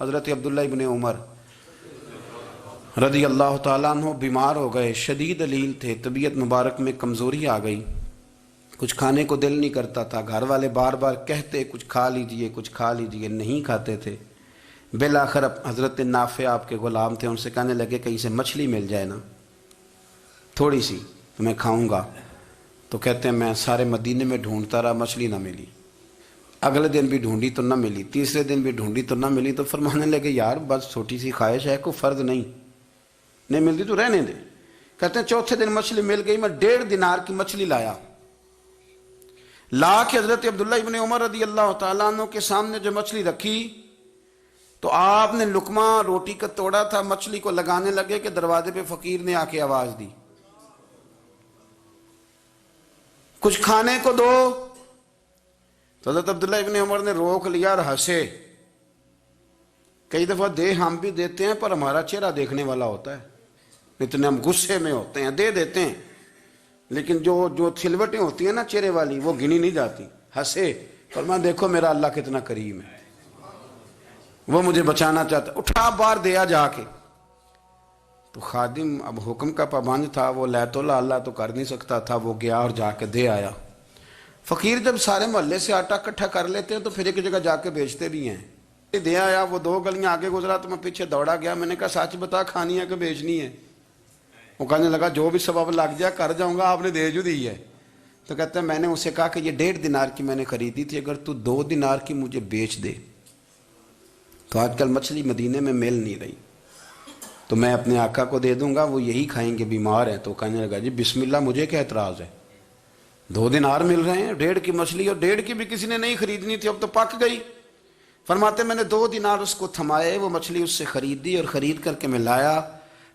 حضرت عبداللہ ابن عمر رضی اللہ تعالیٰ عنہ بیمار ہو گئے، شدید علیل تھے، طبیعت مبارک میں کمزوری آ گئی، کچھ کھانے کو دل نہیں کرتا تھا، گھر والے بار بار کہتے کچھ کھا لیجئے کچھ کھا لیجئے، نہیں کھاتے تھے۔ بالآخر حضرت نافع آپ کے غلام تھے، ان سے کہنے لگے کہیں سے مچھلی مل جائے نا تھوڑی سی تو میں کھاؤں گا۔ تو کہتے ہیں میں سارے مدینے میں ڈھونڈتا رہا، مچھلی نہ ملی، اگلے دن بھی ڈھونڈی تو نہ ملی، تیسرے دن بھی ڈھونڈی تو نہ ملی، تو فرمانے لگے یار بس چھوٹی سی خواہش ہے، کوئی فرض نہیں ملتی تو رہنے دے۔ کہتے ہیں چوتھے دن مچھلی مل گئی، میں 1.5 دینار کی مچھلی لایا، لا کے حضرت عبداللہ ابن عمر رضی اللہ تعالیٰ عنہ کے سامنے جو مچھلی رکھی تو آپ نے لقمہ روٹی کا توڑا تھا، مچھلی کو لگانے لگے کہ دروازے پہ فقیر نے آ کے آواز دی کچھ کھانے کو دو۔ تو حضرت عبداللہ ابن عمر نے روک لیا اور ہنسے۔ کئی دفعہ دے ہم بھی دیتے ہیں پر ہمارا چہرہ دیکھنے والا ہوتا ہے، اتنے ہم غصے میں ہوتے ہیں، دے دیتے ہیں، لیکن جو تھلوٹیں ہوتی ہیں نا چہرے والی وہ گنی نہیں جاتی۔ ہنسے، فرمایا دیکھو میرا اللہ کتنا کریم ہے، وہ مجھے بچانا چاہتا، اٹھا بار دیا جا کے۔ تو خادم اب حکم کا پابند تھا، وہ لیت اللہ تو کر نہیں سکتا تھا، وہ گیا اور جا کے دے آیا۔ فقیر جب سارے محلے سے آٹا اکٹھا کر لیتے ہیں تو پھر ایک جگہ جا کے بیچتے بھی ہیں۔ دے آیا، وہ 2 گلیاں آگے گزرا تو میں پیچھے دوڑا گیا، میں نے کہا سچ بتا کھانی ہے کہ بیچنی ہے؟ وہ کہنے لگا جو بھی سبب لگ جائے کر جاؤں گا، آپ نے دے جو دی ہے۔ تو کہتا ہے میں نے اسے کہا کہ یہ 1.5 دینار کی میں نے خریدی تھی، اگر تو 2 دینار کی مجھے بیچ دے تو آج کل مچھلی مدینے میں مل نہیں رہی تو میں اپنے آقا کو دے دوں گا، وہ یہی کھائیں گے، بیمار ہیں۔ تو کہنے لگا جی بسم اللہ، مجھے کیا اعتراض ہے، 2 دینار مل رہے ہیں، 1.5 کی مچھلی، اور 1.5 کی بھی کسی نے نہیں خریدنی تھی، اب تو پک گئی۔ فرماتے میں نے 2 دینار اس کو تھمائے، وہ مچھلی اس سے خریدی اور خرید کر کے میں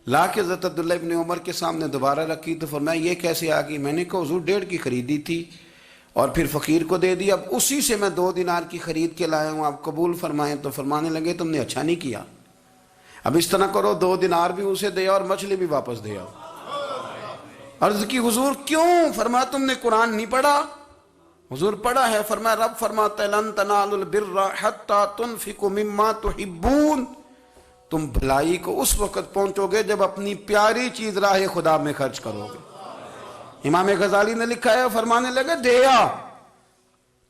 لا کے حضرت عبداللہ ابن عمر کے سامنے دوبارہ رکھی۔ تو فرمایا یہ کیسے آ گئی؟ میں نے کہا حضور 1.5 کی خریدی تھی اور پھر فقیر کو دے دی، اب اسی سے میں 2 دینار کی خرید کے لایا ہوں، آپ قبول فرمائیں۔ تو فرمانے لگے تم نے اچھا نہیں کیا، اب اس طرح کرو 2 دینار بھی اسے دے اور مچھلی بھی واپس دے آؤ۔ عرض کی حضور کیوں؟ فرمایا تم نے قرآن نہیں پڑھا؟ حضور پڑھا ہے۔ فرمایا رب فرماتا ہے لن تنالوا البر حتی تنفقوا مما تحبون، تم بھلائی کو اس وقت پہنچو گے جب اپنی پیاری چیز راہ خدا میں خرچ کرو گے۔ امام غزالی نے لکھا ہے، فرمانے لگے دیا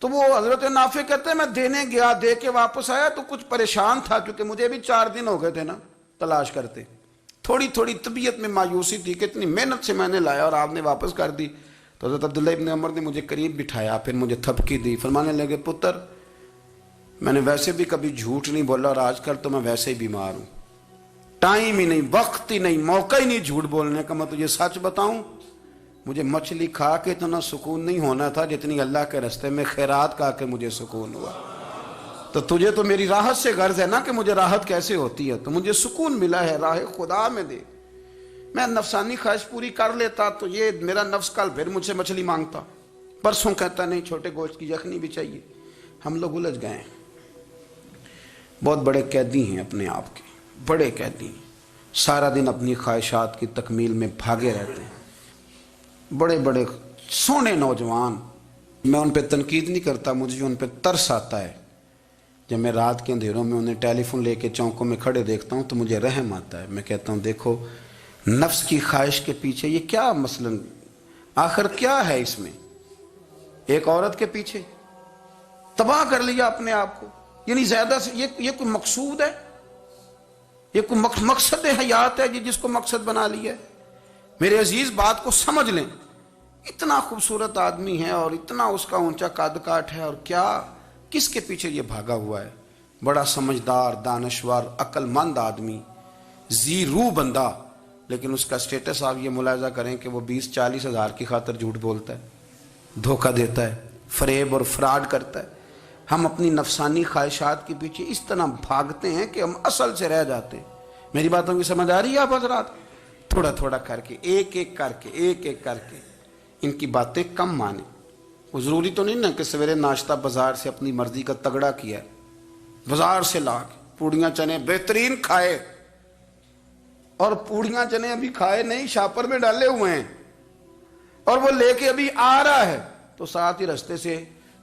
تو وہ حضرت نافع کہتے ہیں میں دینے گیا، دے کے واپس آیا تو کچھ پریشان تھا کیونکہ مجھے بھی 4 دن ہو گئے تھے نا تلاش کرتے، تھوڑی طبیعت میں مایوسی تھی کہ اتنی محنت سے میں نے لایا اور آپ نے واپس کر دی۔ تو حضرت عبداللہ ابن عمر نے مجھے قریب بٹھایا، پھر مجھے تھپکی دی، فرمانے لگے پتر میں نے ویسے بھی کبھی جھوٹ نہیں بولا اور آج کل تو میں ویسے ہی بیمار ہوں، ٹائم ہی نہیں، وقت ہی نہیں، موقع ہی نہیں جھوٹ بولنے کا، میں تجھے سچ بتاؤں مجھے مچھلی کھا کے اتنا سکون نہیں ہونا تھا جتنی اللہ کے راستے میں خیرات کھا کے مجھے سکون ہوا۔ تو تجھے تو میری راحت سے غرض ہے نا کہ مجھے راحت کیسے ہوتی ہے، تو مجھے سکون ملا ہے راہ خدا میں دے، میں نفسانی خواہش پوری کر لیتا تو یہ میرا نفس کل پھر مجھ سے مچھلی مانگتا، پرسوں کہتا نہیں چھوٹے گوشت کی یخنی بھی چاہیے۔ ہم لوگ الجھ گئے ہیں، بہت بڑے قیدی ہیں اپنے آپ کے، بڑے قیدی ہیں، سارا دن اپنی خواہشات کی تکمیل میں بھاگے رہتے ہیں، بڑے بڑے سونے نوجوان۔ میں ان پہ تنقید نہیں کرتا، مجھے ان پہ ترس آتا ہے، جب میں رات کے اندھیروں میں انہیں ٹیلی فون لے کے چوکوں میں کھڑے دیکھتا ہوں تو مجھے رحم آتا ہے۔ میں کہتا ہوں دیکھو نفس کی خواہش کے پیچھے یہ کیا مثلا آخر کیا ہے اس میں، ایک عورت کے پیچھے تباہ کر لیا اپنے آپ کو، یعنی زیادہ سے یہ کوئی مقصود ہے، یہ کوئی مقصد حیات ہے جس کو مقصد بنا لیا ہے؟ میرے عزیز بات کو سمجھ لیں، اتنا خوبصورت آدمی ہے اور اتنا اس کا اونچا قد کاٹ ہے، اور کیا کس کے پیچھے یہ بھاگا ہوا ہے؟ بڑا سمجھدار، دانشور، عقل مند آدمی، ذی روح بندہ، لیکن اس کا سٹیٹس آپ یہ ملاحظہ کریں کہ وہ 20-40 ہزار کی خاطر جھوٹ بولتا ہے، دھوکہ دیتا ہے، فریب اور فراڈ کرتا ہے۔ ہم اپنی نفسانی خواہشات کے پیچھے اس طرح بھاگتے ہیں کہ ہم اصل سے رہ جاتے ہیں۔ میری باتوں کی سمجھ آ رہی ہے آپ حضرات؟ تھوڑا تھوڑا کر کے، ایک ایک کر کے ان کی باتیں کم مانیں۔ وہ ضروری تو نہیں نا کہ سویرے ناشتہ بازار سے اپنی مرضی کا تگڑا کیا ہے، بازار سے لا کے پوڑیاں چنے بہترین کھائے، اور پوڑیاں چنے ابھی کھائے نہیں، شاپر میں ڈالے ہوئے ہیں، اور وہ لے کے ابھی آ رہا ہے تو ساتھ ہی رستے سے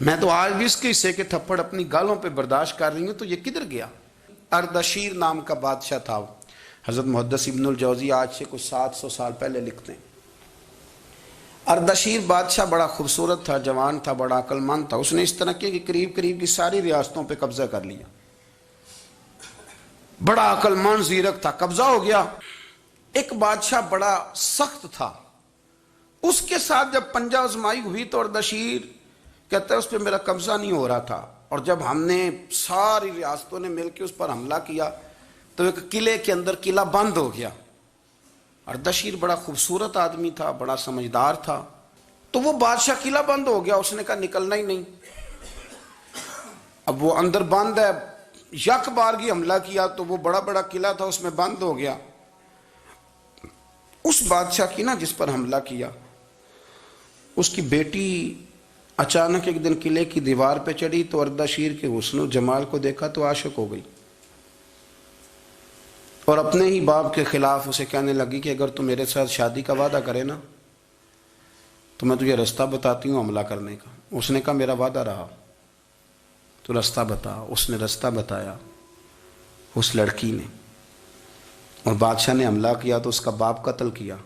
میں تو آج بھی اس کے حصے کے تھپڑ اپنی گالوں پہ برداشت کر رہی ہوں، تو یہ کدھر گیا؟ اردشیر نام کا بادشاہ تھا۔ حضرت محدث ابن الجوزی آج سے کچھ 700 سال پہلے لکھتے ہیں، اردشیر بادشاہ بڑا خوبصورت تھا، جوان تھا، بڑا عقل مند تھا۔ اس نے اس طرح کہ قریب کی ساری ریاستوں پہ قبضہ کر لیا۔ بڑا عقل مند زیرک تھا، قبضہ ہو گیا۔ ایک بادشاہ بڑا سخت تھا، اس کے ساتھ جب پنجہ آزمائی ہوئی تو اردشیر کہتا ہے اس پہ میرا قبضہ نہیں ہو رہا تھا، اور جب ہم نے ساری ریاستوں نے مل کے اس پر حملہ کیا تو ایک قلعے کے اندر قلعہ بند ہو گیا۔ اردشیر بڑا خوبصورت آدمی تھا، بڑا سمجھدار تھا، تو وہ بادشاہ قلعہ بند ہو گیا، اس نے کہا نکلنا ہی نہیں۔ اب وہ اندر بند ہے، یک بارگی حملہ کیا تو وہ بڑا قلعہ تھا، اس میں بند ہو گیا۔ اس بادشاہ کی نا جس پر حملہ کیا، اس کی بیٹی اچانک ایک دن قلعے کی دیوار پہ چڑھی تو اردشیر کے حسن و جمال کو دیکھا تو عاشق ہو گئی، اور اپنے ہی باپ کے خلاف اسے کہنے لگی کہ اگر تم میرے ساتھ شادی کا وعدہ کرے نا تو میں تجھے رستہ بتاتی ہوں حملہ کرنے کا۔ اس نے کہا میرا وعدہ رہا، تو رستہ بتا۔ اس نے رستہ بتایا اس لڑکی نے، اور بادشاہ نے حملہ کیا تو اس کا باپ قتل کیا،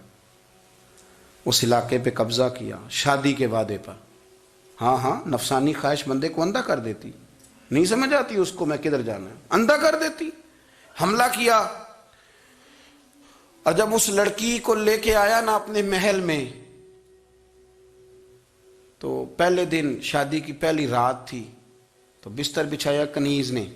اس علاقے پہ قبضہ کیا شادی کے وعدے پر۔ ہاں نفسانی خواہش بندے کو اندھا کر دیتی، نہیں سمجھ آتی اس کو میں کدھر جانا ہے، اندھا کر دیتی۔ حملہ کیا، اور جب اس لڑکی کو لے کے آیا نا اپنے محل میں، تو پہلے دن شادی کی پہلی رات تھی، تو بستر بچھایا کنیز نے،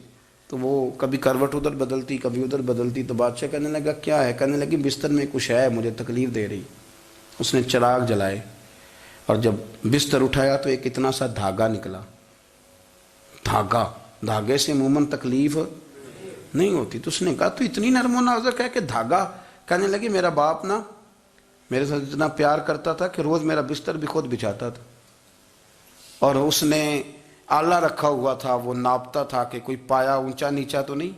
تو وہ کبھی کروٹ ادھر بدلتی کبھی ادھر بدلتی، تو بادشاہ کہنے لگا کیا ہے؟ کہنے لگی بستر میں کچھ ہے، مجھے تکلیف دے رہی۔ اس نے چراغ جلائے اور جب بستر اٹھایا تو ایک اتنا سا دھاگا نکلا۔ دھاگے سے عموماً تکلیف نہیں ہوتی، تو اس نے کہا تو اتنی نرم و نازک ہے کہ دھاگا؟ کہنے لگی میرا باپ نا میرے ساتھ اتنا پیار کرتا تھا کہ روز میرا بستر بھی خود بچھاتا تھا، اور اس نے آلہ رکھا ہوا تھا، وہ ناپتا تھا کہ کوئی پایا اونچا نیچا تو نہیں،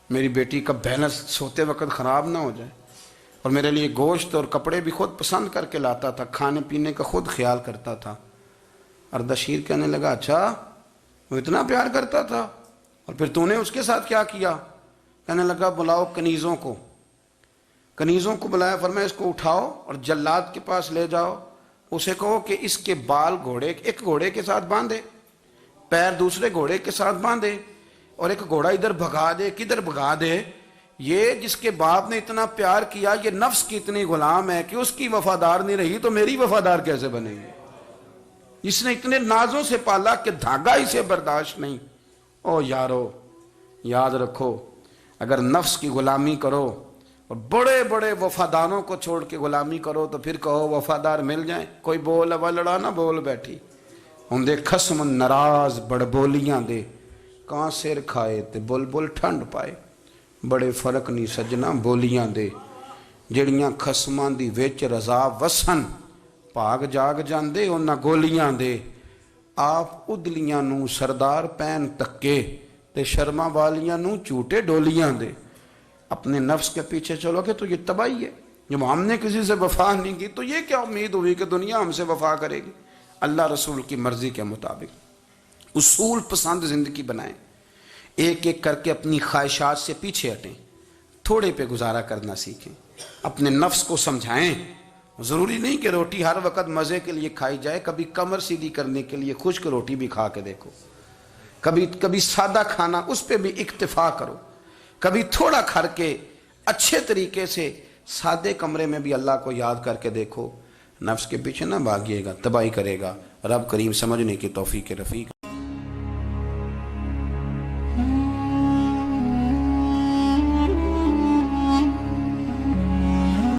میری بیٹی کا بیلنس سوتے وقت خراب نہ ہو جائے، اور میرے لیے گوشت اور کپڑے بھی خود پسند کر کے لاتا تھا، کھانے پینے کا خود خیال کرتا تھا۔ اردشیر کہنے لگا اچھا وہ اتنا پیار کرتا تھا، اور پھر تو نے اس کے ساتھ کیا کیا؟ کہنے لگا بلاؤ کنیزوں کو بلایا، فرمایا اس کو اٹھاؤ اور جلاد کے پاس لے جاؤ، اسے کہو کہ اس کے بال ایک گھوڑے کے ساتھ باندھے، پیر دوسرے گھوڑے کے ساتھ باندھے، اور ایک گھوڑا ادھر بھگا دے، کدھر بھگا دے، یہ جس کے باپ نے اتنا پیار کیا یہ نفس کی اتنی غلام ہے کہ اس کی وفادار نہیں رہی تو میری وفادار کیسے بنے گی؟ اس نے اتنے نازوں سے پالا کہ دھاگا اسے برداشت نہیں۔ او یارو یاد رکھو، اگر نفس کی غلامی کرو اور بڑے وفاداروں کو چھوڑ کے غلامی کرو تو پھر کہو وفادار مل جائیں، کوئی بول ہوا لڑا نہ بول بیٹھی ہوں دے خصم ناراض بڑ بولیاں دے، کہاں سر کھائے تے بلبل ٹھنڈ پائے، بڑے فرق نہیں سجنا بولیاں دے، جڑیاں خصماں دی وچ رضا وسن، پاگ جاگ جاندے انہاں گولیاں دے، آپ ادلیاں نو سردار پین تکے تے شرما والیاں نو چوٹے ڈولیاں دے۔ اپنے نفس کے پیچھے چلو گے تو یہ تباہی ہے۔ جب ہم نے کسی سے وفا نہیں کی تو یہ کیا امید ہوئی کہ دنیا ہم سے وفا کرے گی؟ اللہ رسول کی مرضی کے مطابق اصول پسند زندگی بنائیں، ایک ایک کر کے اپنی خواہشات سے پیچھے ہٹیں، تھوڑے پہ گزارا کرنا سیکھیں، اپنے نفس کو سمجھائیں۔ ضروری نہیں کہ روٹی ہر وقت مزے کے لیے کھائی جائے، کبھی کمر سیدھی کرنے کے لیے خشک روٹی بھی کھا کے دیکھو، کبھی سادہ کھانا اس پہ بھی اکتفا کرو، کبھی تھوڑا کھر کے اچھے طریقے سے سادے کمرے میں بھی اللہ کو یاد کر کے دیکھو۔ نفس کے پیچھے نہ بھاگیے گا، تباہی کرے گا۔ رب کریم سمجھنے کی توفیق رفیق